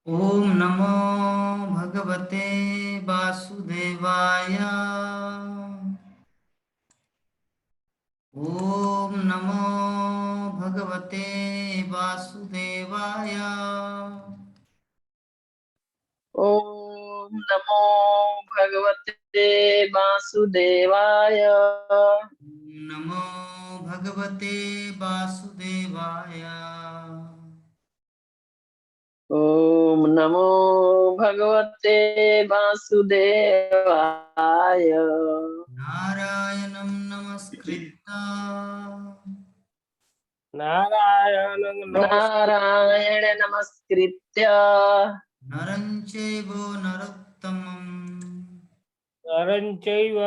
ओम नमो भगवते वासुदेवाय। ओम नमो भगवते वासुदेवाय। ओम नमो भगवते वासुदेवाय। ओम नमो भगवते वासुदेवाय। ओम नमो भगवते वासुदेवाय। नारायणं नमस्कृत्य नारायणं नारायण नमस्कृत्य नरं चैव नरोत्तमं नरं चैव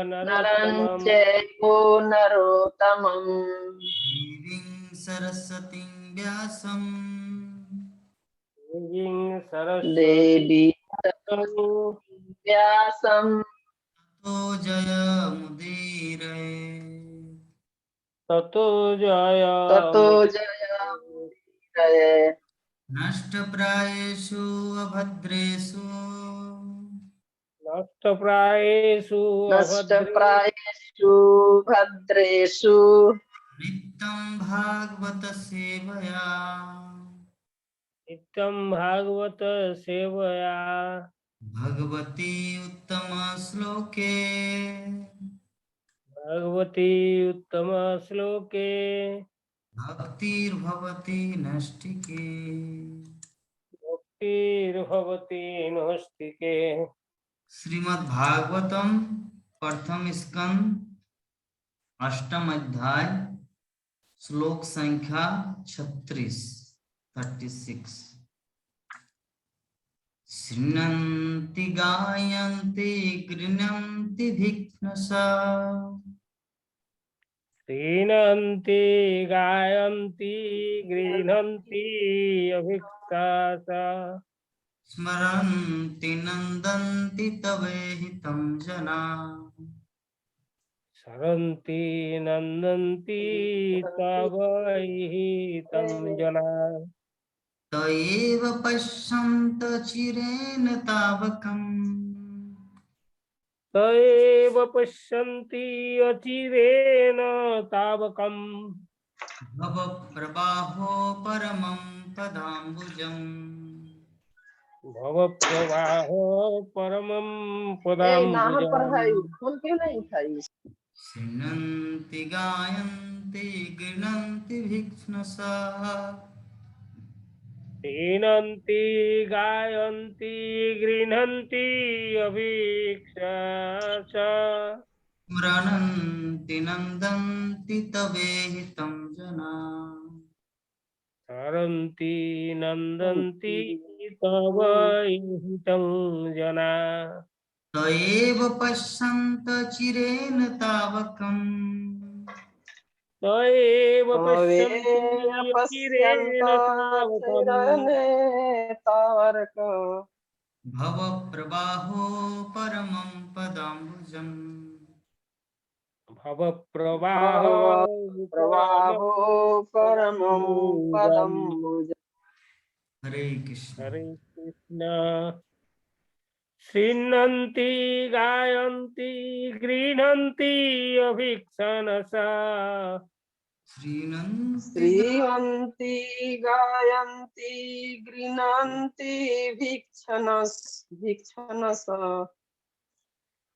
नरं नरोत्तमं चैव नरोत्तमम् देवीं सरस्वतीं व्यासं देवीं सरस्वती देवी व्यासं तो जयमुदीरये। ततो ततो जयमुदीरये। जयमुदीरये। नष्टप्रायेषु अभद्रेषु नष्टप्रायेषु अभद्रेषु नष्टप्रायेषु भद्रेषु नित्यं भागवत सेवया नित्यं भागवत सेवया भगवती उत्तम श्लोके भगवती उत्तमश्लोके भक्तिर्भवति नष्टिके। भक्तिर्भवति नौष्टिके। श्रीमद् भागवतम प्रथम स्कंद अष्टम अध्याय श्लोक संख्या 36। शृण्वन्ति गायन्ति गृह्णन्ति भिक्नसा क्रीणन्ति गायन्ति गृह्णन्ति अभिक्तासा स्मरन्ति नन्दन्ति तवेहितं जना। सरन्ति नन्दन्ति तव तं जना। त एव पश्यन्त चिरेण तावकम् स एव पश्यन्ति अचिरेण तावकम् भवप्रवाहो परमं पदाम्बुजम्। भवप्रवाहो परमं यहाँ पर है, पदाम्बुजम्। फोन क्यों नहीं उठाई? शृण्वन्ति गायन्ति गृह्णन्ति भिक्ष्णसाः क्रीणन्ति गायन्ति गृह्णन्ति अभीक्ष्य स्मरन्ति नन्दन्ति तवेहितं जना। सरन्ति नन्दन्ति तव हितं जना। त एव पश्यन्त चिरेण तावकम् स एव तवे पश्यन्ति पश्यन्त अचिरेण तावकम् चिरने तारक भवप्रवाहो परमं पदाम्बुजम्। भवप्रवाहो भव परमं प्रवाहो परमं पदं पदम्बुजम्। भुज। हरे कृष्ण। हरे कृष्ण। शृण्वन्ति गायन्ति गृह्णन्ति अभीक्ष्णसा श्रीनन्ति श्रीवन्ति गायन्ति गृह्णन्ति भीक्षणस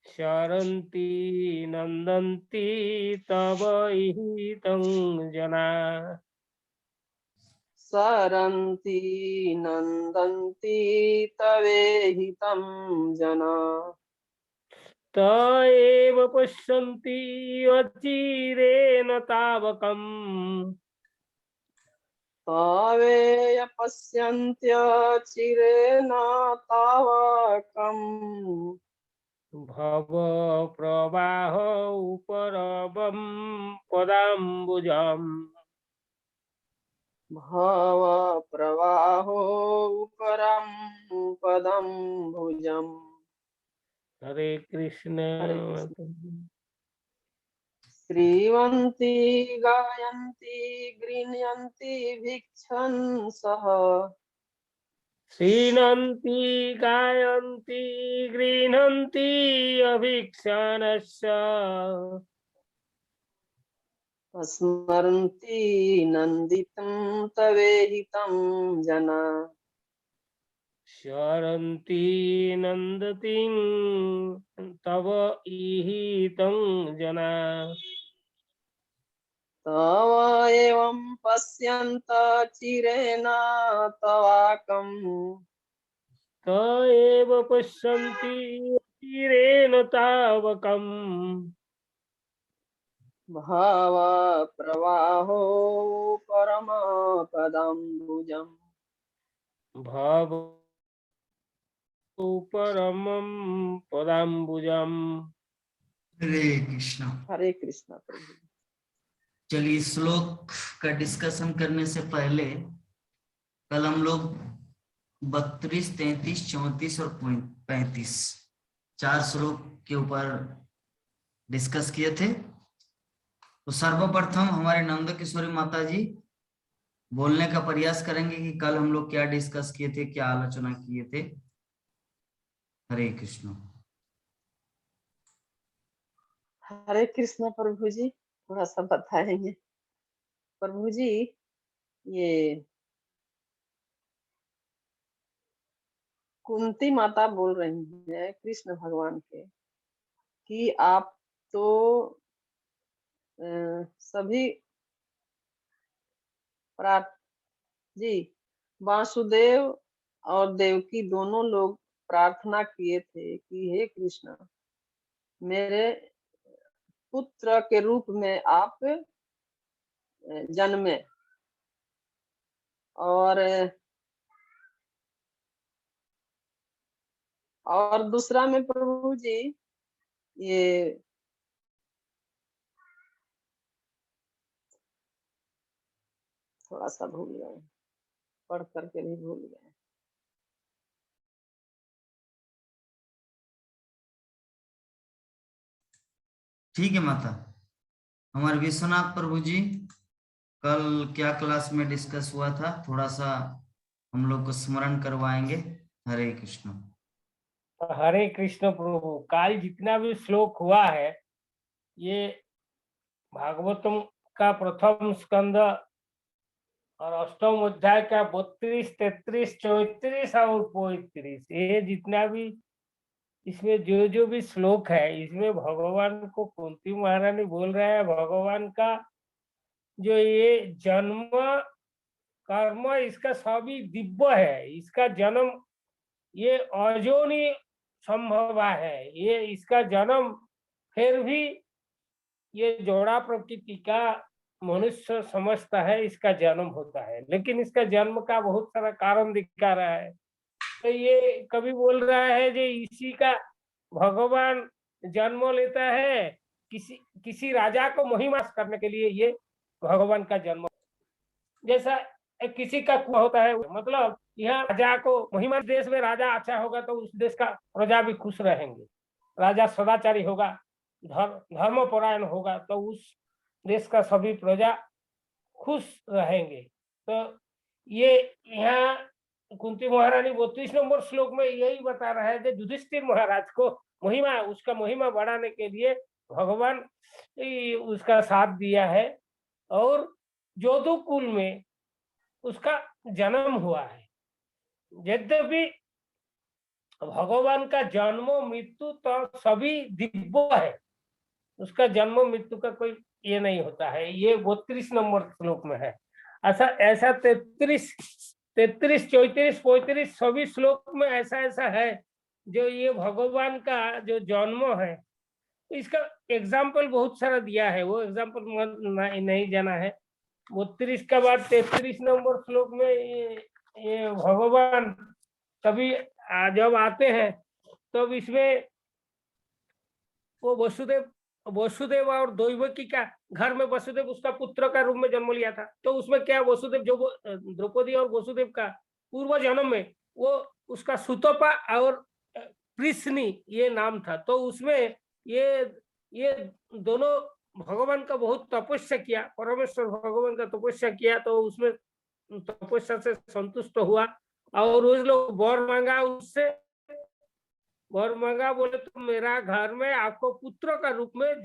शरन्ति नन्दन्ति तव हितं जना। सरन्ति नन्दन्ति तवेहितं जना। त एव पश्यन्ति अचिरेण तावकम् तावेय पश्यन्त्यचिरेण तावकम् भव प्रवाहो परमं पदाम्बुजम्। भव प्रवाहो परं पदं भुजम्। हरे कृष्ण। हरे कृष्ण। श्रीवन्ति गायन्ति गृह्णन्ति भिक्षन् सह श्रीणन्ति गायन्ति गृह्णन्ति अभीक्षणस्य स्मरन्ति नन्दितं तवेहितं जना। शरन्ति नन्दतिं तव ईहितं जना। तव एवं पश्यन्त चिरेण तवाकम्। त एव पश्यन्ति चिरेण तावकम्। भाव प्रवाहो परमपदाम्बुजम्। भाव परमं पदाम्बुजम्। हरे कृष्णा। हरे कृष्णा प्रभु। चलिए, श्लोक का डिस्कशन करने से पहले कल हम लोग 32, 33, 34 और 35 4 श्लोक के ऊपर डिस्कस किए थे। तो सर्वप्रथम हमारे नंद किशोरी माता जी बोलने का प्रयास करेंगे कि कल हम लोग क्या डिस्कस किए थे, क्या आलोचना किए थे। हरे कृष्ण। हरे कृष्णा प्रभु जी, थोड़ा सा बताएंगे प्रभु जी। ये कुंती माता बोल रही है कृष्ण भगवान के कि आप तो सभी जी वासुदेव और देवकी दोनों लोग प्रार्थना किए थे कि हे कृष्ण, मेरे पुत्र के रूप में आप जन्मे। और दूसरा में प्रभु जी ये थोड़ा सा भूल गए, पढ़ करके भी भूल गए। ठीक है माता। हमारे विश्वनाथ प्रभु जी, कल क्या क्लास में डिस्कस हुआ था, थोड़ा सा हम लोग को स्मरण करवाएंगे। हरे कृष्ण। हरे कृष्ण प्रभु। कल जितना भी श्लोक हुआ है ये भागवतम का प्रथम स्कंद और अष्टम अध्याय का 32, 33, 34 और 35, ये जितना भी इसमें जो भी श्लोक है, इसमें भगवान को कुंती महारानी बोल रहा है भगवान का जो ये जन्म कर्म इसका सभी दिव्य है। इसका जन्म ये अजोनी संभव है। ये इसका जन्म फिर भी ये जोड़ा प्रकृति का मनुष्य समझता है इसका जन्म होता है, लेकिन इसका जन्म का बहुत सारा कारण दिखा रहा है। तो ये कभी बोल रहा है जो इसी का भगवान जन्म लेता है किसी राजा को महिमास करने के लिए, ये भगवान का जन्म। जैसा किसी का कुआ होता है, मतलब यहाँ राजा को महिमा, देश में राजा अच्छा होगा तो उस देश का प्रजा भी खुश रहेंगे। राजा सदाचारी होगा, धर्मपरायण होगा तो उस देश का सभी प्रजा खुश रहेंगे। तो ये यहाँ कुंती महारानी 32 नंबर श्लोक में यही बता रहा है कि युधिष्ठिर महाराज को महिमा, उसका महिमा बढ़ाने के लिए भगवान उसका साथ दिया है और जोधुकुल में उसका जन्म हुआ है। यद्यपि भगवान का जन्म मृत्यु तो सभी दिव्य है, उसका जन्म मृत्यु का कोई ये नहीं होता है। ये 32 नंबर श्लोक में है। ऐसा 33, 34, 35 सभी श्लोक में ऐसा है जो ये भगवान का जो जन्म है। इसका एग्जाम्पल बहुत सारा दिया है, वो एग्जाम्पल नहीं जाना है। 32 का बाद 33 नंबर श्लोक में ये भगवान कभी जब आते हैं तब इसमें वो वसुदेव और देवकी का घर में, वसुदेव उसका पुत्र का रूप में जन्म लिया था। तो उसमें क्या वसुदेव जो द्रौपदी और वसुदेव का पूर्व जन्म में वो उसका सुतपा और कृष्णी ये नाम था। तो उसमें ये दोनों भगवान का बहुत तपस्या किया, परमेश्वर भगवान का तपस्या किया, तो उसमें तपस्या से संतुष्ट हुआ और उस लोग वर मांगा उससे, वर मांगा, बोले तो मेरा घर में आपको पुत्र का रूप में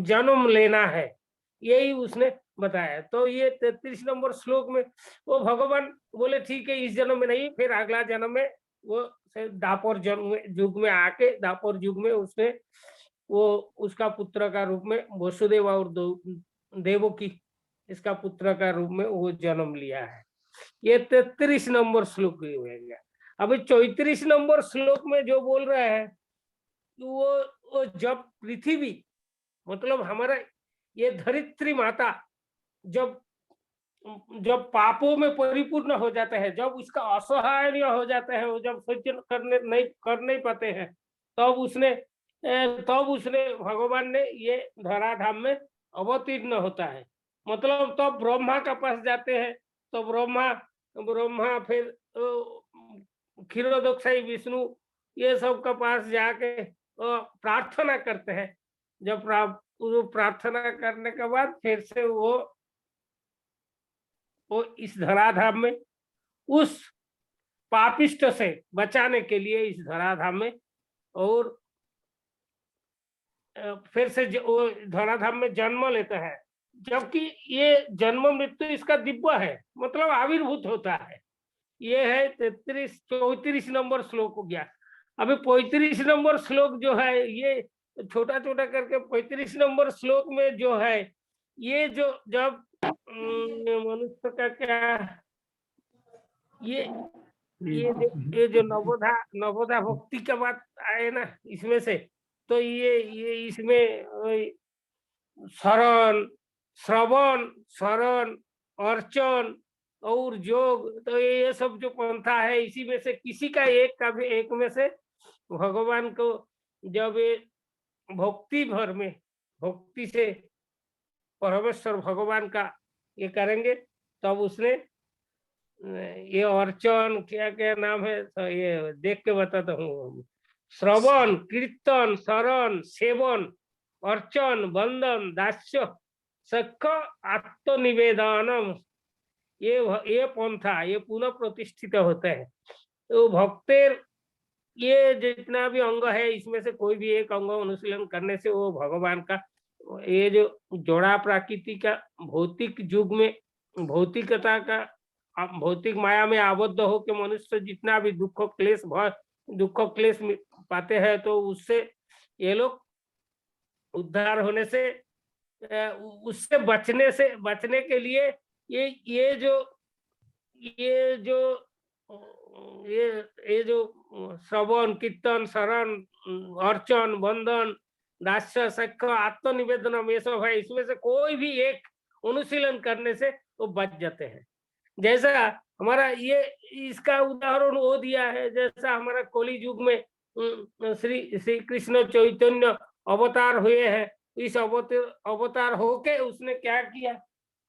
जन्म लेना है, यही उसने बताया। तो ये 33 नंबर श्लोक में वो भगवान बोले ठीक है, इस जन्म में नहीं, फिर अगला जन्म में वो दापर युग में आके, दापर युग में उसने वो उसका पुत्र का रूप में वसुदेव और देवकी इसका पुत्र का रूप में वो जन्म लिया है। ये 33 नंबर श्लोक हो गया। अभी 34 नंबर श्लोक में जो बोल रहे हैं वो जब पृथ्वी मतलब हमारा ये धरित्री माता जब जब पापों में परिपूर्ण हो जाते हैं, जब उसका असहाय हो जाते हैं, वो जब सज्जन कर नहीं पाते हैं, तब उसने भगवान ने ये धराधाम में अवतीर्ण होता है। मतलब तब ब्रह्मा के पास जाते हैं, तो ब्रह्मा फिर क्षीरोदक्षाई विष्णु ये सब के पास जाके प्रार्थना करते हैं। जब प्रार्थना करने के बाद फिर से वो इस धराधाम में उस पापिष्ट से बचाने के लिए इस धराधाम में, और फिर से धराधाम में जन्म लेता है। जबकि ये जन्म मृत्यु इसका दिव्य है, मतलब आविर्भूत होता है। ये है 34 नंबर श्लोक हो गया। अभी 35 नंबर श्लोक जो है, ये छोटा छोटा करके 35 नंबर श्लोक में जो है, ये जो जब मनुष्य का क्या ये जो नवोधा भक्ति का बात आए ना इसमें से, तो ये इसमें शरण अर्चन और योग, तो ये सब जो पंथा है, इसी में से किसी का एक में से भगवान को जब ये भक्ति भर में भक्ति से परमेश्वर भगवान का ये करेंगे, तब उसने ये अर्चन क्या नाम है, तो ये देख के बताता हूँ। श्रवण कीर्तन शरण सेवन अर्चन वंदन दास्य सख आत्मनिवेदनम, ये पंथा ये पुनः प्रतिष्ठित होते हैं। तो भक्तेर ये जितना भी अंग है, इसमें से कोई भी एक अंग अनुशीलन करने से वो भगवान का ये जो जोड़ा प्रकृति का भौतिक युग में भौतिकता का भौतिक माया में आबद्ध हो के मनुष्य जितना भी दुख क्लेश पाते हैं, तो उससे ये लोग उद्धार होने से उससे बचने के लिए ये जो श्रवण कीर्तन शरण अर्चन वंदन दास्य सख आत्मनिवेदन ये सब है, इसमें से कोई भी एक अनुशीलन करने से वो बच जाते हैं। जैसा हमारा ये इसका उदाहरण वो दिया है, जैसा हमारा कली युग में श्री कृष्ण चैतन्य अवतार हुए हैं। इस अवतार होके उसने क्या किया,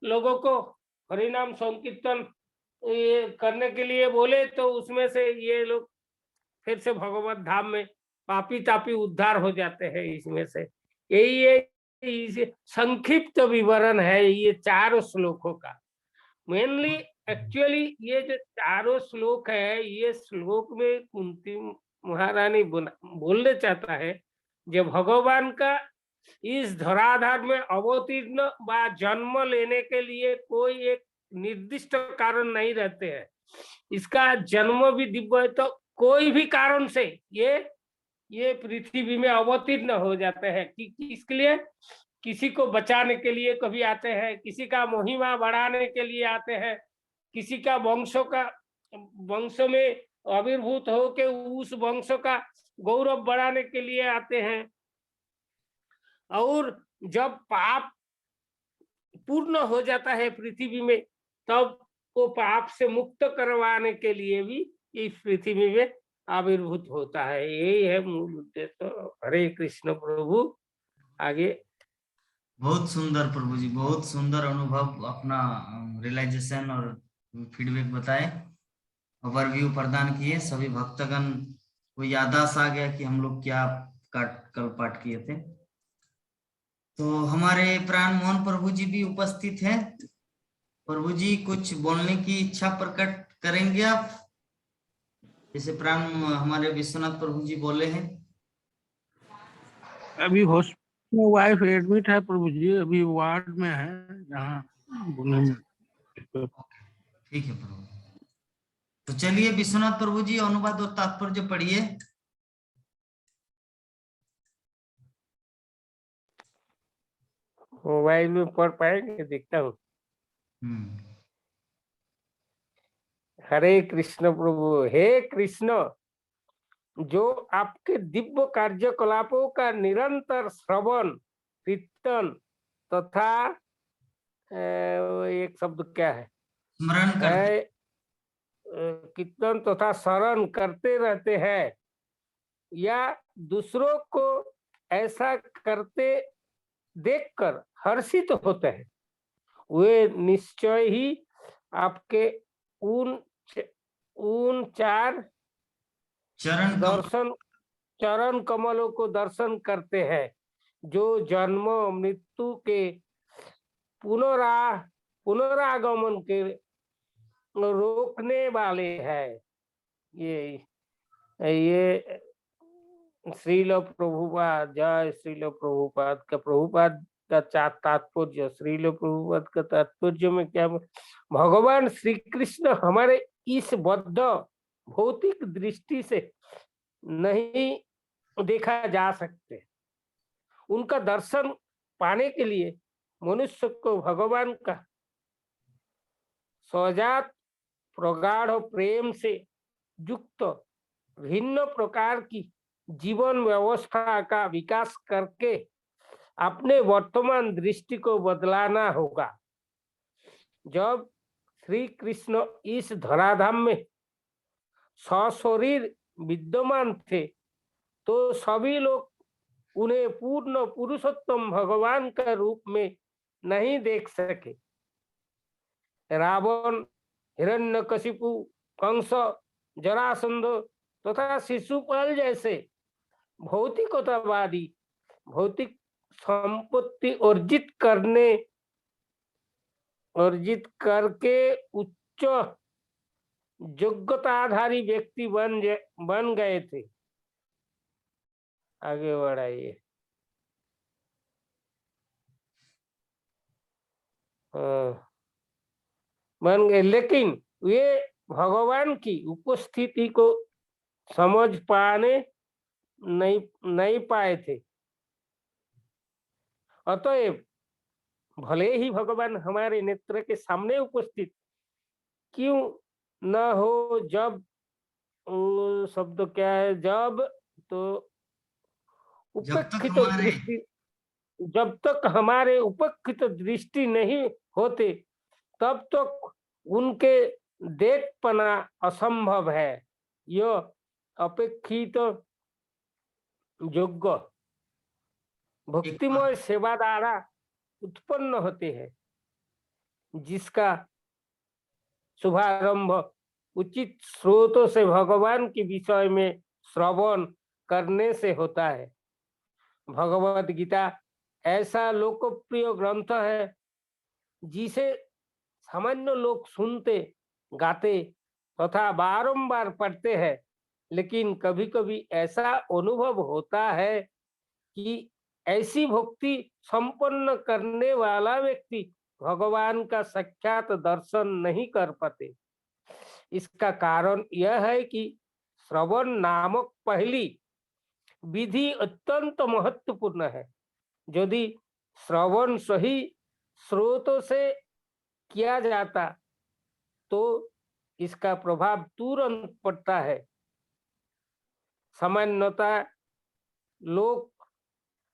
लोगों को हरिनाम संकीर्तन ये करने के लिए बोले, तो उसमें से ये लोग फिर से भगवत धाम में पापी तापी उद्धार हो जाते हैं। इसमें से यही संक्षिप्त विवरण है ये चारों श्लोकों का। मेनली एक्चुअली ये जो चारों श्लोक है, ये श्लोक में कुंती महारानी बोलने चाहता है, जो भगवान का इस धराधार में अवतीर्ण व जन्म लेने के लिए कोई एक निर्दिष्ट कारण नहीं रहते हैं। इसका जन्म भी दिव्य है, तो कोई भी कारण से ये पृथ्वी में अवतीर्ण हो जाते हैं कि इसके लिए किसी को बचाने के लिए कभी आते हैं, किसी का महिमा बढ़ाने के लिए आते हैं, किसी का वंश में आविर्भूत हो के उस वंश का गौरव बढ़ाने के लिए आते हैं, और जब पाप पूर्ण हो जाता है पृथ्वी में, तब वो पाप से मुक्त करवाने के लिए भी इस पृथ्वी में आविर्भूत होता है। यही है मूल उद्देश्य। हरे कृष्ण प्रभु। आगे। बहुत सुंदर प्रभु जी, बहुत सुंदर अनुभव, अपना रियलाइजेशन और फीडबैक बताए, ओवरव्यू प्रदान किए। सभी भक्तगण को याददाश्त आ गया कि हम लोग क्या कल पाठ किए थे। तो हमारे प्राण मोहन प्रभु जी भी उपस्थित हैं। प्रभु जी कुछ बोलने की इच्छा प्रकट करेंगे आप, जैसे प्राण हमारे विश्वनाथ प्रभु जी बोले हैं। अभी हॉस्पिटल में वाइफ एडमिट है प्रभु जी, अभी वार्ड में है जहाँ ठीक है प्रभु। तो चलिए विश्वनाथ प्रभु जी अनुवाद और तात्पर्य पढ़िए। मोबाइल में पढ़ पाएंगे, देखता हूँ। हरे कृष्ण प्रभु। हे कृष्ण, जो आपके दिव्य कार्यकलापों का निरंतर श्रवण कीर्तन तथा एक शब्द क्या है, स्मरण करते कीर्तन तथा शरण करते रहते हैं या दूसरों को ऐसा करते देखकर हर्षित होते हैं, वे निश्चय ही आपके उन चार चरण कमलों को दर्शन करते हैं जो जन्म मृत्यु के पुनरागमन के रोकने वाले हैं। ये श्रील प्रभुपाद, जय श्रील प्रभुपाद का। प्रभुपाद का तात्पर्य, श्रील प्रभुपाद का तात्पर्य में क्या, भगवान श्री कृष्ण हमारे इस बद्ध भौतिक दृष्टि से नहीं देखा जा सकते। उनका दर्शन पाने के लिए मनुष्य को भगवान का सजात प्रगाढ़ प्रेम से युक्त भिन्न प्रकार की जीवन व्यवस्था का विकास करके अपने वर्तमान दृष्टि को बदलाना होगा। जब श्री कृष्ण इस धराधाम में सशरीर विद्यमान थे तो सभी लोग उन्हें पूर्ण पुरुषोत्तम भगवान का रूप में नहीं देख सके। रावण, हिरण्यकशिपु, कंस, जरासंध तथा शिशुपाल जैसे भौतिकतावादी भौतिक संपत्ति अर्जित करके उच्च योग्यताधारी व्यक्ति बन गए थे। आगे बढ़ाइए। बन गए, लेकिन वे भगवान की उपस्थिति को समझ पाने नहीं पाए थे। अतएव भले ही भगवान हमारे नेत्र के सामने उपस्थित क्यों न हो, जब शब्द क्या है, जब तो उपेक्षित दृष्टि, जब तक हमारे उपेक्षित दृष्टि नहीं होते तब तक उनके देख पाना असंभव है। यह अपेक्षित योग्य भक्तिमय सेवा द्वारा उत्पन्न होते हैं, जिसका शुभारंभ उचित स्रोतों से भगवान के विषय में श्रवण करने से होता है। भगवद गीता ऐसा लोकप्रिय ग्रंथ है जिसे सामान्य लोग सुनते, गाते तथा बारंबार पढ़ते हैं, लेकिन कभी कभी ऐसा अनुभव होता है कि ऐसी भक्ति संपन्न करने वाला व्यक्ति भगवान का साक्षात दर्शन नहीं कर पाते। इसका कारण यह है कि श्रवण नामक पहली विधि अत्यंत महत्वपूर्ण है। यदि श्रवण सही स्रोतों से किया जाता तो इसका प्रभाव तुरंत पड़ता है। सामान्यतः लोग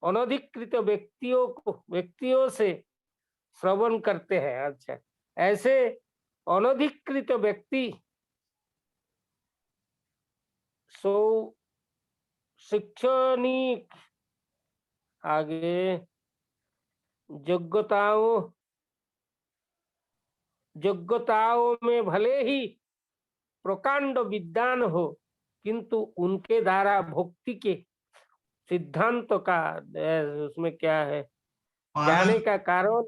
अनधिकृत व्यक्तियों से श्रवण करते हैं। अच्छा, ऐसे अनधिकृत व्यक्ति शैक्षणिक आगे योग्यताओं में भले ही प्रकांड विद्वान हो, किंतु उनके द्वारा भक्ति के सिद्धांत का उसमें क्या है जाने का कारण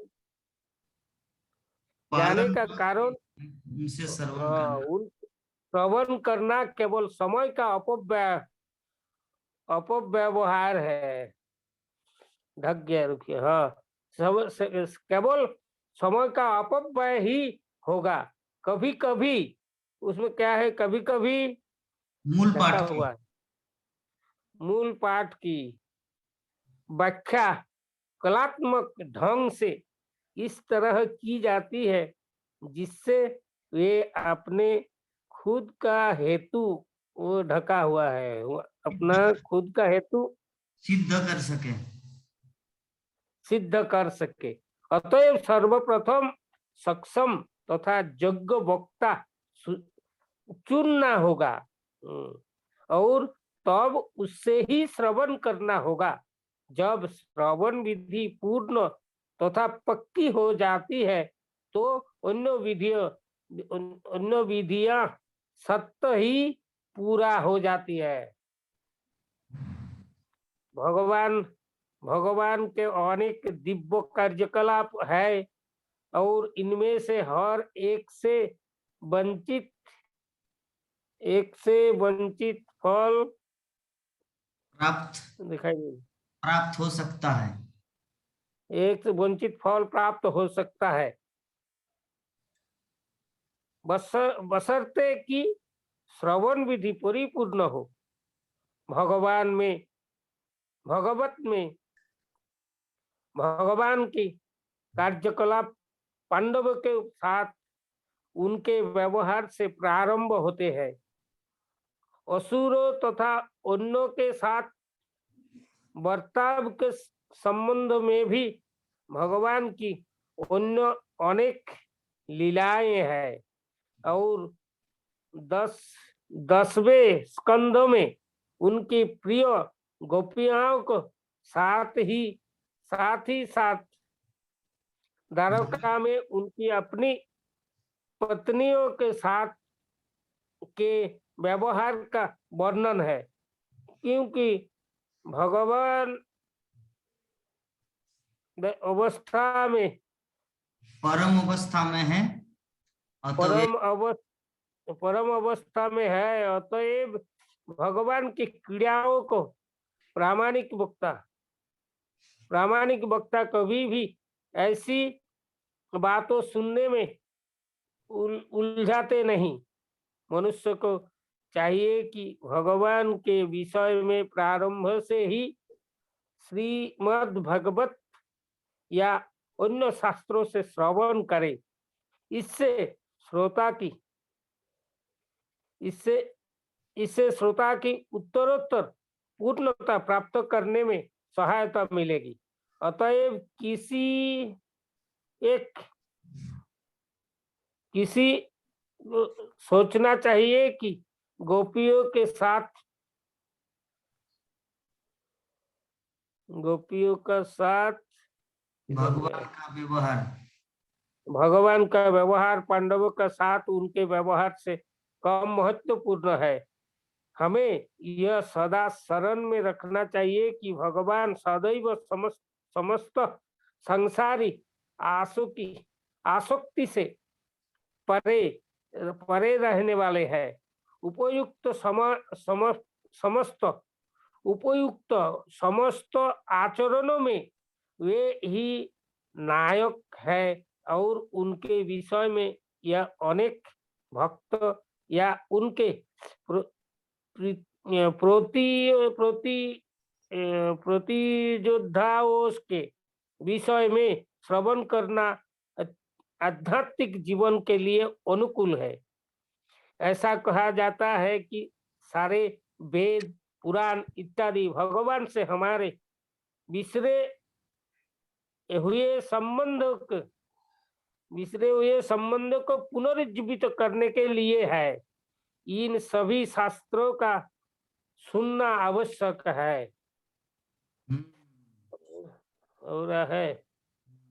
जाने पालन का कारण उनसे श्रवण हाँ, करना। उन श्रवण करना केवल समय का अपव्यवहार है। ढक गया, रुकिए। हाँ, केवल समय का अपव्यय ही होगा। कभी कभी उसमें क्या है, कभी कभी मूल ढका पाठ की हुआ है। मूल पाठ की व्याख्या कलात्मक ढंग से इस तरह की जाती है जिससे वे अपने खुद का हेतु, वो ढका हुआ है, वो अपना खुद का हेतु सिद्ध कर सके। सिद्ध कर सके। अतएव सर्वप्रथम सक्षम तथा योग्य वक्ता चुनना होगा और तब उससे ही श्रवण करना होगा। जब श्रवण विधि पूर्ण तथा पक्की हो जाती है तो अन्य विधियां सत्य ही पूरा हो जाती है। भगवान के अनेक दिव्य कार्यकलाप है और इनमें से हर एक से वंचित फल प्राप्त दिखाई दे, प्राप्त हो सकता है। एक से वंचित फल प्राप्त हो सकता है, बशर्ते कि श्रवण विधि परिपूर्ण हो। भगवान की कार्यकलाप पांडव के साथ उनके व्यवहार से प्रारंभ होते हैं। असुरों तथा अन्यों के साथ बर्ताव के संबंध में भी भगवान की अन्य अनेक लीलाएं हैं और 10वें स्कंध में उनकी प्रिय गोपियों को साथ ही साथ द्वारका में उनकी अपनी पत्नियों के साथ के व्यवहार का वर्णन है। क्योंकि भगवान अवस्था में परम अवस्था में है, परम अवस्था में है, अतएव भगवान की क्रियाओं को प्रामाणिक वक्ता कभी भी ऐसी बातों सुनने में उलझाते नहीं। मनुष्य को चाहिए कि भगवान के विषय में प्रारंभ से ही श्रीमद् भगवत या अन्य शास्त्रों से श्रवण करे। इससे श्रोता की उत्तरोत्तर पूर्णता प्राप्त करने में सहायता मिलेगी। अतएव किसी सोचना चाहिए कि गोपियों का साथ भगवान का व्यवहार पांडवों का साथ उनके व्यवहार से कम महत्वपूर्ण है। हमें यह सदा स्मरण में रखना चाहिए कि भगवान सदैव समस्त संसारी आसक्ति से परे रहने वाले हैं। समस्त आचरणों में वे ही नायक है और उनके विषय में यह अनेक भक्त या उनके प्रतियोद्धाओं के विषय में श्रवण करना आध्यात्मिक जीवन के लिए अनुकूल है। ऐसा कहा जाता है कि सारे वेद पुराण इत्यादि भगवान से हमारे बिसरे हुए संबंध को पुनर्जीवित करने के लिए है। इन सभी शास्त्रों का सुनना आवश्यक है। और है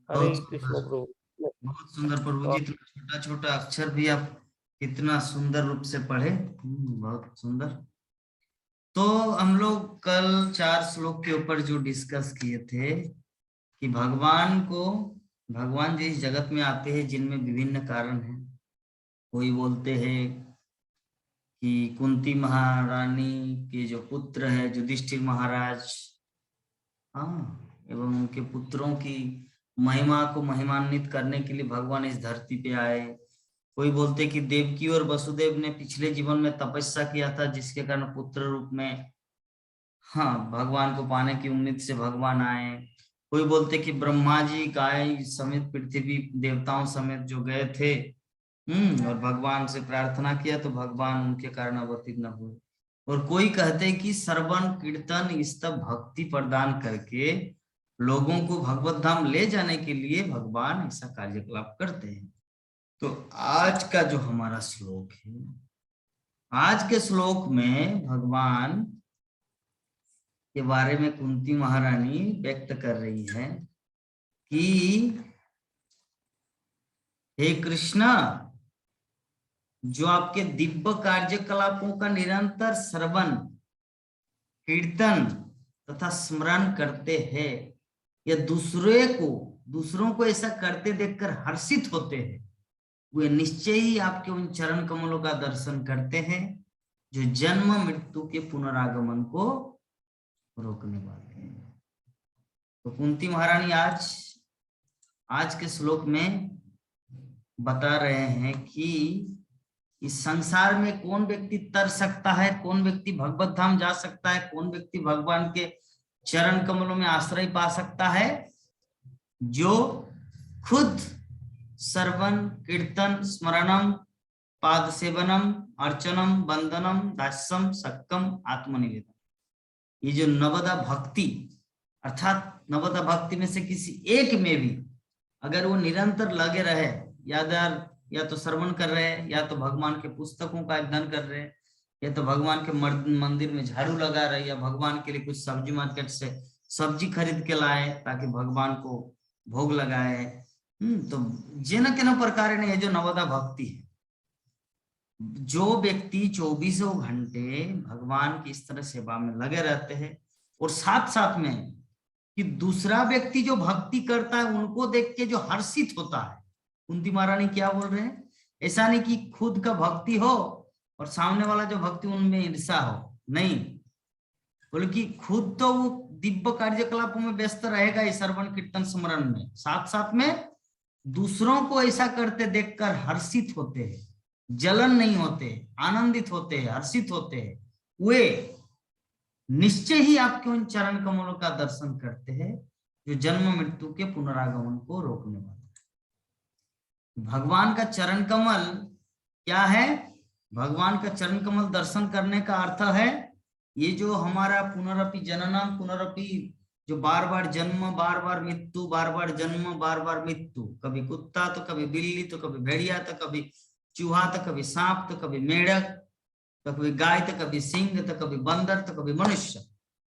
हरे कृष्ण प्रभु। बहुत सुंदर प्रभु जी, छोटा छोटा अक्षर भी आप इतना सुंदर रूप से पढ़े, बहुत सुंदर। तो हम लोग कल 4 श्लोक के ऊपर जो डिस्कस किए थे कि भगवान को भगवान जो इस जगत में आते हैं जिनमें विभिन्न कारण हैं। कोई बोलते हैं कि कुंती महारानी के जो पुत्र है युधिष्ठिर महाराज, हाँ, एवं उनके पुत्रों की महिमा को महिमान्वित करने के लिए भगवान इस धरती पे आए। कोई बोलते कि देवकी और वसुदेव ने पिछले जीवन में तपस्या किया था जिसके कारण पुत्र रूप में, हाँ, भगवान को पाने की उम्मीद से भगवान आए। कोई बोलते कि ब्रह्मा जी गाय समेत पृथ्वी देवताओं समेत जो गए थे, और भगवान से प्रार्थना किया तो भगवान उनके कारण अवतीर्ण हुए। और कोई कहते कि श्रवण कीर्तन स्तव भक्ति प्रदान करके लोगों को भगवत धाम ले जाने के लिए भगवान ऐसा कार्यकलाप करते हैं। तो आज का जो हमारा श्लोक है, आज के श्लोक में भगवान के बारे में कुंती महारानी व्यक्त कर रही है कि हे कृष्णा, जो आपके दिव्य कार्यकलापों का निरंतर श्रवण कीर्तन तथा स्मरण करते हैं या दूसरों को ऐसा करते देखकर हर्षित होते हैं, वे निश्चय ही आपके उन चरण कमलों का दर्शन करते हैं जो जन्म मृत्यु के पुनरागमन को रोकने वाले हैं। तो कुंती महारानी आज के श्लोक में बता रहे हैं कि इस संसार में कौन व्यक्ति तर सकता है, कौन व्यक्ति भगवत धाम जा सकता है, कौन व्यक्ति भगवान के चरण कमलों में आश्रय पा सकता है, जो खुद श्रवण कीर्तन स्मरणम पाद सेवनम अर्चनम वंदनम दास्यम सक्कम आत्मनिवेदन, ये जो नवदा भक्ति अर्थात नवदा भक्ति में से किसी एक में भी अगर वो निरंतर लगे रहे, या तो श्रवण कर रहे हैं, या तो भगवान के पुस्तकों का अध्ययन कर रहे हैं, या तो भगवान के मंदिर में झाड़ू लगा रहे, या भगवान के लिए कुछ सब्जी मार्केट से सब्जी खरीद के लाए ताकि भगवान को भोग लगाए, तो जेन के प्रकार ने जो नवदा भक्ति है, जो व्यक्ति 24 घंटे भगवान की इस तरह सेवा में लगे रहते हैं और साथ साथ में कि दूसरा व्यक्ति जो भक्ति करता है उनको देख के जो हर्षित होता है। कुंती महारानी क्या बोल रहे हैं, ऐसा नहीं कि खुद का भक्ति हो और सामने वाला जो भक्ति उनमें ईर्षा हो, नहीं, बल्कि खुद तो वो दिव्य कार्यकलापों में व्यस्त रहेगा इस श्रवण कीर्तन स्मरण में, साथ साथ में दूसरों को ऐसा करते देखकर हर्षित होते हैं, जलन नहीं होते, आनंदित होते हैं, हर्षित होते हैं, वे निश्चय ही आपके उन चरण कमलों का दर्शन करते हैं जो जन्म मृत्यु के पुनरागमन को रोकने वाले। भगवान का चरण कमल क्या है? भगवान का चरण कमल दर्शन करने का अर्थ है ये जो हमारा पुनरपि जननम पुनरपि, जो बार बार जन्म बार बार मृत्यु, बार बार जन्म बार बार मृत्यु, कभी कुत्ता तो कभी बिल्ली तो कभी भेड़िया तो कभी चूहा तो कभी सांप तो कभी मेढक तो कभी गाय तो कभी सिंह तो कभी बंदर तो कभी मनुष्य,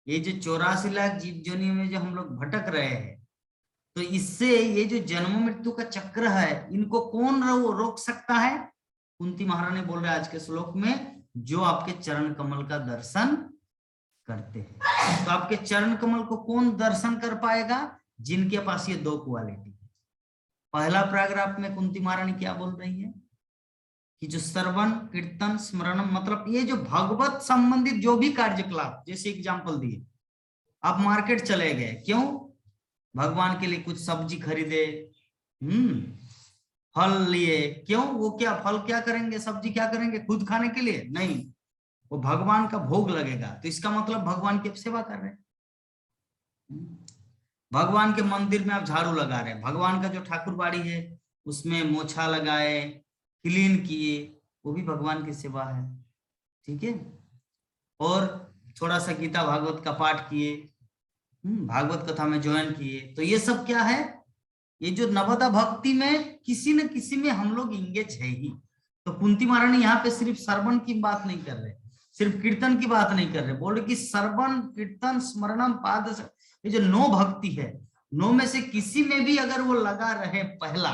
ये जो 84 लाख जीव जोनियों में जो हम लोग भटक रहे हैं, तो इससे ये जो जन्म मृत्यु का चक्र है इनको कौन रोक सकता है? कुंती महारानी बोल रहे आज के श्लोक में, जो आपके चरण कमल का दर्शन करते हैं। तो आपके चरण कमल को कौन दर्शन कर पाएगा? जिनके पास ये दो क्वालिटी है। पहला पैराग्राफ में कुंती महारानी क्या बोल रही है कि जो श्रवण कीर्तन स्मरण, मतलब ये जो भगवत संबंधित जो भी कार्यकलाप, जैसे एग्जांपल दिए, आप मार्केट चले गए, क्यों? भगवान के लिए कुछ सब्जी खरीदे, फल लिए, क्यों? वो क्या फल क्या करेंगे, सब्जी क्या करेंगे? खुद खाने के लिए नहीं, वो भगवान का भोग लगेगा, तो इसका मतलब भगवान की सेवा कर रहे हैं। भगवान के मंदिर में आप झाड़ू लगा रहे हैं, भगवान का जो ठाकुर बाड़ी है उसमें मोछा लगाए, क्लीन किए, वो भी भगवान की सेवा है, ठीक है। और थोड़ा सा गीता भागवत का पाठ किए, भागवत कथा में ज्वाइन किए, तो ये सब क्या है? ये जो नवदा भक्ति में किसी न किसी में हम लोग इंगेज है ही। तो कुंती महारानी यहाँ पे सिर्फ श्रवण की बात नहीं कर रहे, सिर्फ कीर्तन की बात नहीं कर रहे, बोल रहे कि श्रवण कीर्तन स्मरणम पाद, ये जो 9 भक्ति है, 9 में से किसी में भी अगर वो लगा रहे, पहला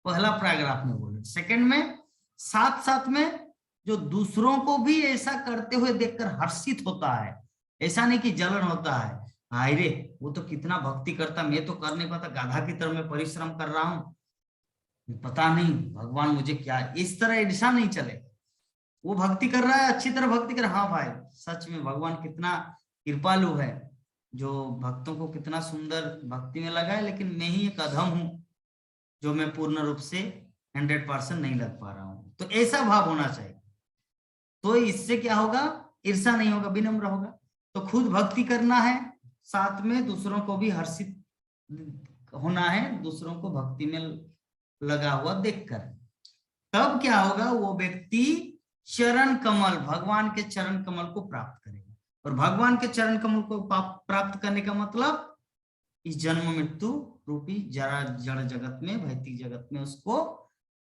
पैराग्राफ में बोले, सेकंड में साथ साथ में जो दूसरों को भी ऐसा करते हुए देखकर हर्षित होता है, ऐसा नहीं कि जलन होता है, हाय रे वो तो कितना भक्ति करता, मैं तो कर नहीं पाता, गाधा की तरह मैं परिश्रम कर रहा हूँ, पता नहीं भगवान मुझे क्या, इस तरह ईर्ष्या नहीं चले। वो भक्ति कर रहा है, अच्छी तरह भक्ति कर, हाँ भाई सच में भगवान कितना कृपालु है, जो भक्तों को कितना सुंदर भक्ति में लगा है, लेकिन मैं ही एक अधम हूँ जो मैं पूर्ण रूप से 100% नहीं लग पा रहा हूँ। तो ऐसा भाव होना चाहिए, तो इससे क्या होगा, ईर्ष्या नहीं होगा, विनम्र होगा। तो खुद भक्ति करना है, साथ में दूसरों को भी हर्षित होना है, दूसरों को भक्ति में लगा हुआ देखकर। तब क्या होगा, वो व्यक्ति चरण कमल, भगवान के चरण कमल को प्राप्त करेगा। और भगवान के चरण कमल को प्राप्त करने का मतलब इस जन्म मृत्यु रूपी जड़ जगत में, भौतिक जगत में उसको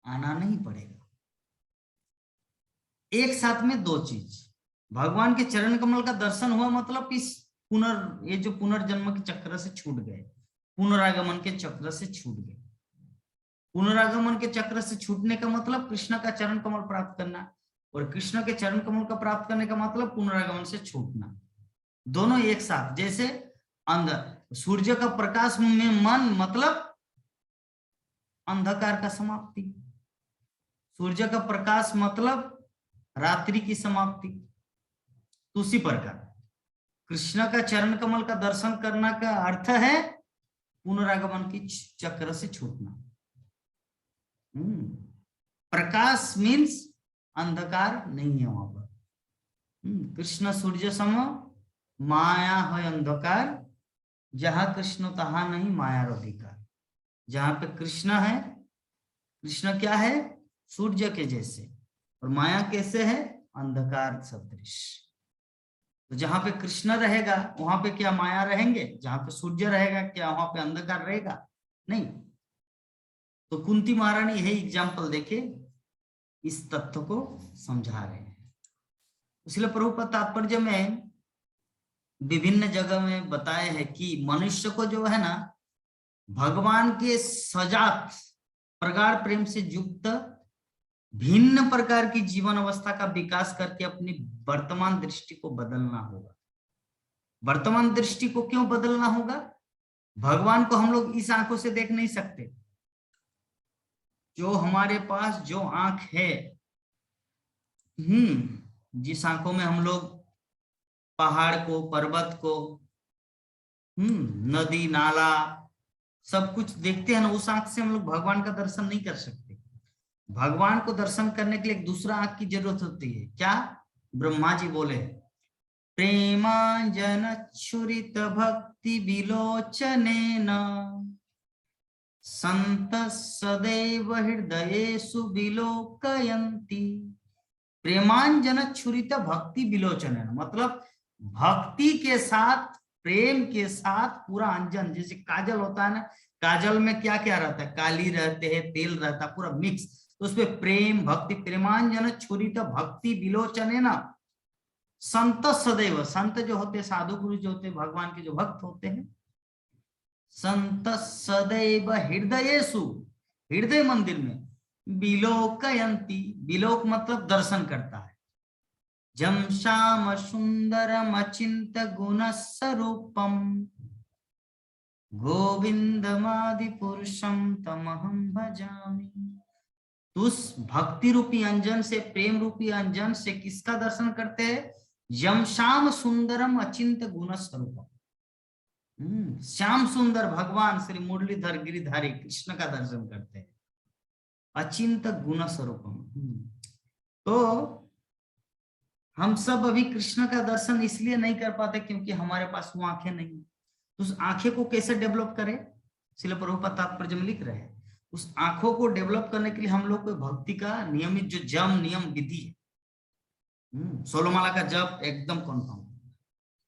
आना नहीं पड़ेगा। एक साथ में दो चीज, भगवान के चरण कमल का दर्शन हुआ मतलब इस ये जो पुनर्जन्म के चक्र से छूट गए, पुनरागमन के चक्र से छूट गए। पुनरागमन के चक्र से छूटने का मतलब कृष्ण का चरण कमल प्राप्त करना, और कृष्ण के चरण कमल का प्राप्त करने का मतलब पुनरागमन से छूटना, दोनों एक साथ। जैसे अंदर सूर्य का प्रकाश में मन मतलब अंधकार का समाप्ति, सूर्य का प्रकाश मतलब रात्रि की समाप्ति। उसी प्रकार कृष्ण का चरण कमल का दर्शन करना का अर्थ है पुनरागमन की चक्र से छूटना। प्रकाश मीन्स अंधकार नहीं है वहां पर। कृष्ण सूर्य सम माया है अंधकार, जहां कृष्ण तहां नहीं माया अधिकार। जहां पे कृष्ण है, कृष्ण क्या है, सूर्य के जैसे, और माया कैसे है, अंधकार सदृश। तो जहां पे कृष्ण रहेगा वहां पे क्या माया रहेंगे, जहां पे सूर्य रहेगा क्या वहां पे अंधकार रहेगा, नहीं। तो कुंती महारानी यही एग्जाम्पल देके इस तत्व को समझा रहे हैं। इसलिए प्रभुपाद तात्पर्य में विभिन्न जगह में बताया है कि मनुष्य को जो है ना, भगवान के सजात प्रगाढ़ प्रेम से युक्त भिन्न प्रकार की जीवन अवस्था का विकास करके अपनी वर्तमान दृष्टि को बदलना होगा। वर्तमान दृष्टि को क्यों बदलना होगा, भगवान को हम लोग इस आंखों से देख नहीं सकते। जो हमारे पास जो आंख है, जिस आंखों में हम लोग पहाड़ को, पर्वत को, नदी नाला सब कुछ देखते हैं ना, उस आंख से हम लोग भगवान का दर्शन नहीं कर सकते। भगवान को दर्शन करने के लिए एक दूसरा आंख की जरूरत होती है। क्या, ब्रह्मा जी बोले, प्रेमांजन छुरित भक्ति विलोचनेन संत सदैव हृदयेषु विलोकयन्ति। प्रेमांजन छुरित भक्ति विलोचनेन मतलब भक्ति के साथ, प्रेम के साथ पूरा अंजन, जैसे काजल होता है ना, काजल में क्या क्या रहता है, काली रहते हैं, तेल रहता है, पूरा मिक्स, तो उसमें प्रेम भक्ति, प्रेमांजन छुरित भक्ति विलोचनेन संत सदैव, संत जो होते, साधु पुरुष जो होते, भगवान के जो भक्त होते हैं, संत सदैव हृदयेषु, हृदय मंदिर में, विलोकयन्ति, विलोक मतलब दर्शन करता है, जम श्याम सुंदरम अचिंत गुण स्वरूपम गोविंदमादि पुरुषम तमहम भजामि। उस भक्ति रूपी अंजन से, प्रेम रूपी अंजन से किसका दर्शन करते हैं, यम श्याम सुंदरम अचिंत गुण स्वरूपम, श्याम सुंदर भगवान श्री मुरलीधर गिरिधारी कृष्ण का दर्शन करते हैं, अचिंत गुण स्वरूपम। तो हम सब अभी कृष्ण का दर्शन इसलिए नहीं कर पाते क्योंकि हमारे पास वो आंखें नहीं। तो उस आंखें को कैसे डेवलप करें, श्रील प्रभुपाद तात्पर्य में लिख रहे हैं, उस आंखों को डेवलप करने के लिए हम लोग को भक्ति का नियमित जो जम नियम विधि है, 16 माला का जप एकदम कन्फर्म,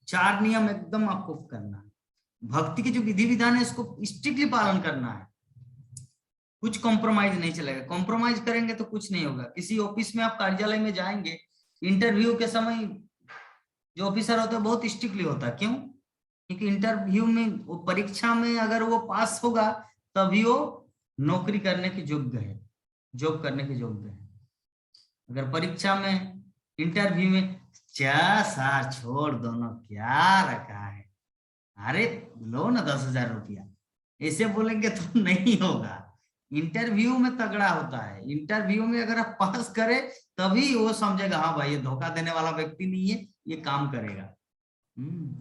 4 नियम एकदम आपको करना है। भक्ति के जो विधि विधान है इसको स्ट्रिक्टली पालन करना है, कुछ कॉम्प्रोमाइज नहीं चलेगा। कॉम्प्रोमाइज करेंगे तो कुछ नहीं होगा। किसी ऑफिस में आप कार्यालय में जाएंगे, इंटरव्यू के समय जो ऑफिसर होता है बहुत स्ट्रिक्टली होता है। क्यों? क्योंकि इंटरव्यू में, वो परीक्षा में अगर वो पास होगा तभी वो नौकरी करने के योग्य है, जॉब करने के योग्य है। अगर परीक्षा में, इंटरव्यू में 4 साल छोड़ दो ना, क्या रखा है, अरे लो ना 10,000 रुपया, ऐसे बोलेंगे तो नहीं होगा। इंटरव्यू में तगड़ा होता है, इंटरव्यू में अगर आप पास करे तभी वो समझेगा हाँ भाई ये धोखा देने वाला व्यक्ति नहीं है, ये काम करेगा।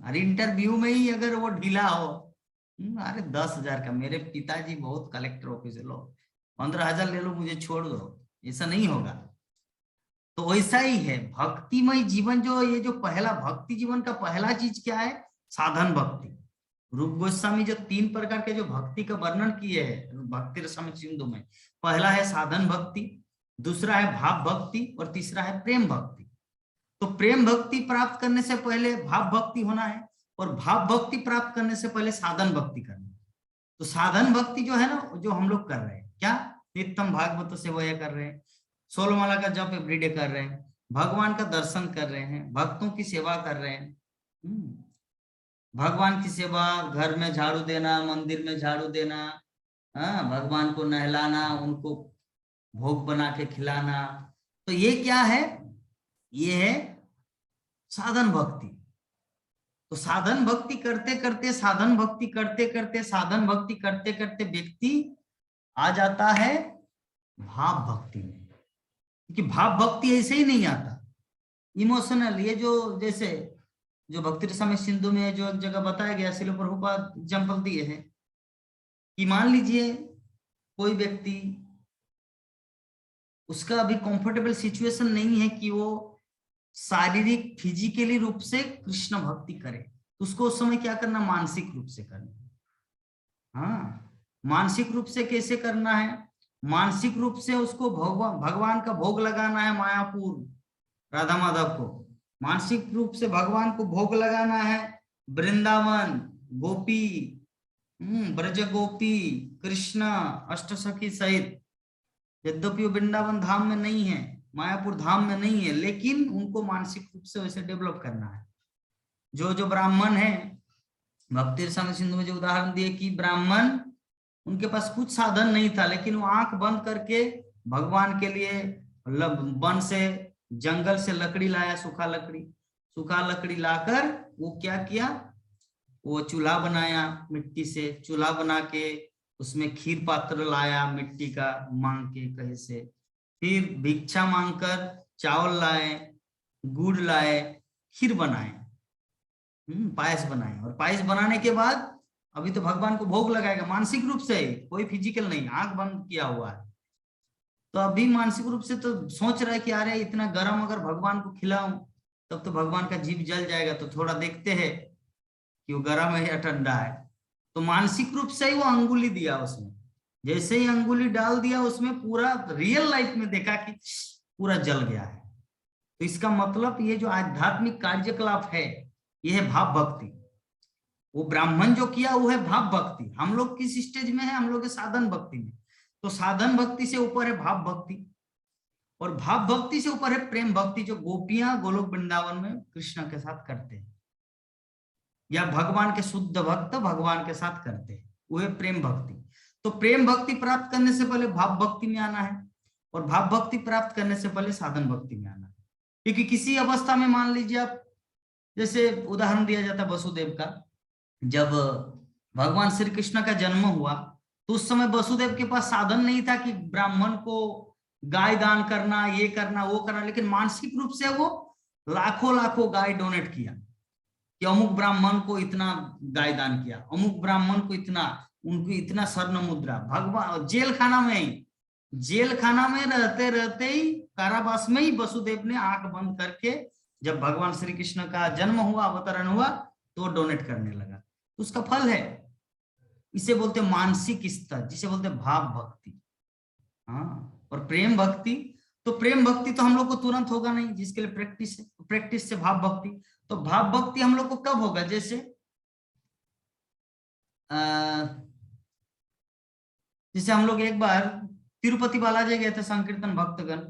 अरे इंटरव्यू में ही अगर वो ढीला हो, अरे 10,000 का, मेरे पिताजी बहुत कलेक्टर ऑफिस है, लो 15,000 ले लो, मुझे छोड़ दो, ऐसा नहीं होगा। तो वैसा ही है भक्तिमय जीवन। जो ये जो पहला भक्ति जीवन का पहला चीज क्या है? साधन भक्ति। रूप गोस्वामी जो 3 प्रकार के जो भक्ति का वर्णन किए हैं भक्ति रसामृत सिंधु में, पहला है साधन भक्ति, दूसरा है भाव भक्ति और तीसरा है प्रेम भक्ति। तो प्रेम भक्ति प्राप्त करने से पहले भाव भक्ति होना है और भाव भक्ति प्राप्त करने से पहले साधन भक्ति करना है। तो साधन भक्ति जो है ना, जो हम लोग कर रहे हैं, क्या नित्यम भागवत सेवया कर रहे हैं, 16 माला का जप एवरीडे कर रहे हैं, भगवान का दर्शन कर रहे हैं, भक्तों की सेवा कर रहे हैं। भगवान की सेवा, घर में झाड़ू देना, मंदिर में झाड़ू देना, भगवान को नहलाना, उनको भोग बना के खिलाना, तो ये क्या है? ये है साधन भक्ति। तो साधन भक्ति करते करते, साधन भक्ति करते करते, साधन भक्ति करते करते व्यक्ति आ जाता है भाव भक्ति में। क्योंकि भाव भक्ति ऐसे ही नहीं आता, इमोशनल। ये जो जैसे जो भक्ति रसामृत सिंधु में जो एक जगह बताया गया, श्रील प्रभुपाद एग्जाम्पल दिए हैं कि मान लीजिए कोई व्यक्ति, उसका अभी कंफर्टेबल सिचुएशन नहीं है कि वो शारीरिक फिजिकली रूप से कृष्ण भक्ति करे, तो उसको उस समय क्या करना? मानसिक रूप से करना। हाँ, मानसिक रूप से कैसे करना है? मानसिक रूप से उसको भगवान का भोग लगाना है, मायापुर राधा माधव को। मानसिक रूप से भगवान को भोग लगाना है वृंदावन, गोपी, ब्रज गोपी, कृष्ण अष्टसखी सहित। यद्यपि वो वृंदावन धाम में नहीं है, मायापुर धाम में नहीं है, लेकिन उनको मानसिक रूप से वैसे डेवलप करना है। जो ब्राह्मण है, भक्ति रसामृत सिंधु में जो उदाहरण दिए कि ब्राह्मण, उनके पास कुछ साधन नहीं था, लेकिन वो आंख बंद करके भगवान के लिए वन से, जंगल से लकड़ी लाया, सूखा लकड़ी लाकर वो क्या किया? वो चूल्हा बनाया मिट्टी से, चूल्हा बना के उसमें खीर पात्र लाया मिट्टी का, मांग के कहीं से, फिर भिक्षा मांगकर चावल लाए, गुड़ लाए, खीर बनाए, पायस बनाए। और पायस बनाने के बाद अभी तो भगवान को भोग लगाएगा मानसिक रूप से, कोई फिजिकल नहीं, आंख बंद किया हुआ है। तो अभी मानसिक रूप से तो सोच रहा है कि अरे इतना गर्म अगर भगवान को खिलाऊं तब तो भगवान का जीभ जल जाएगा, तो थोड़ा देखते हैं कि वो गर्म है या ठंडा है। तो मानसिक रूप से ही वो अंगुली दिया उसमें, जैसे ही अंगुली डाल दिया उसमें, पूरा रियल लाइफ में देखा कि पूरा जल गया है। तो इसका मतलब ये जो आध्यात्मिक कार्यकलाप है, ये है भाव भक्ति। वो ब्राह्मण जो किया वो है भाव भक्ति। हम लोग किस स्टेज में है? हम लोग साधन भक्ति में। तो साधन भक्ति से ऊपर है भाव भक्ति, और भाव भक्ति से ऊपर है प्रेम भक्ति, जो गोपियां गोलोक वृंदावन में कृष्ण के साथ करते हैं, या भगवान के शुद्ध भक्त भगवान के साथ करते हैं, वो है प्रेम भक्ति। तो प्रेम भक्ति प्राप्त करने से पहले भाव भक्ति में आना है, और भाव भक्ति प्राप्त करने से पहले साधन भक्ति में आना है। क्योंकि किसी अवस्था में मान लीजिए आप, जैसे उदाहरण दिया जाता है वसुदेव का, जब भगवान श्री कृष्ण का जन्म हुआ तो उस समय वसुदेव के पास साधन नहीं था कि ब्राह्मण को गाय दान करना, ये करना, वो करना, लेकिन मानसिक रूप से वो लाखों गाय डोनेट किया कि अमुक ब्राह्मण को इतना गाय दान किया, अमुक ब्राह्मण को इतना, उनको इतना स्वर्ण मुद्रा। भगवान जेल खाना में रहते रहते ही, कारावास में ही वसुदेव ने आंख बंद करके, जब भगवान श्री कृष्ण का जन्म हुआ, अवतरण हुआ, तो डोनेट करने लगा। उसका फल है, इसे बोलते मानसिक स्तर, जिसे बोलते भाव भक्ति। हाँ, और प्रेम भक्ति, तो प्रेम भक्ति तो हम लोग को तुरंत होगा नहीं, जिसके लिए प्रैक्टिस है। प्रैक्टिस से भाव भक्ति। तो भाव भक्ति हम लोग को कब होगा? जैसे हम लोग एक बार तिरुपति बालाजी गए थे, संकीर्तन भक्तगण।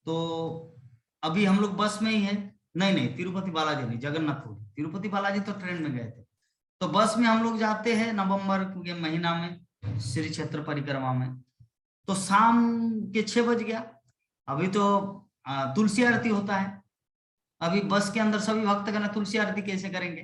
तो अभी हम लोग बस में ही है, नहीं तिरुपति बालाजी नहीं, जगन्नाथपुरी। तिरुपति बालाजी तो ट्रेन में गए थे। तो बस में हम लोग जाते हैं नवंबर के महीना में, श्री क्षेत्र परिक्रमा में। तो शाम के 6 बज गया। अभी तो तुलसी आरती होता है। अभी बस के अंदर सभी भक्तगण तुलसी आरती कैसे करेंगे?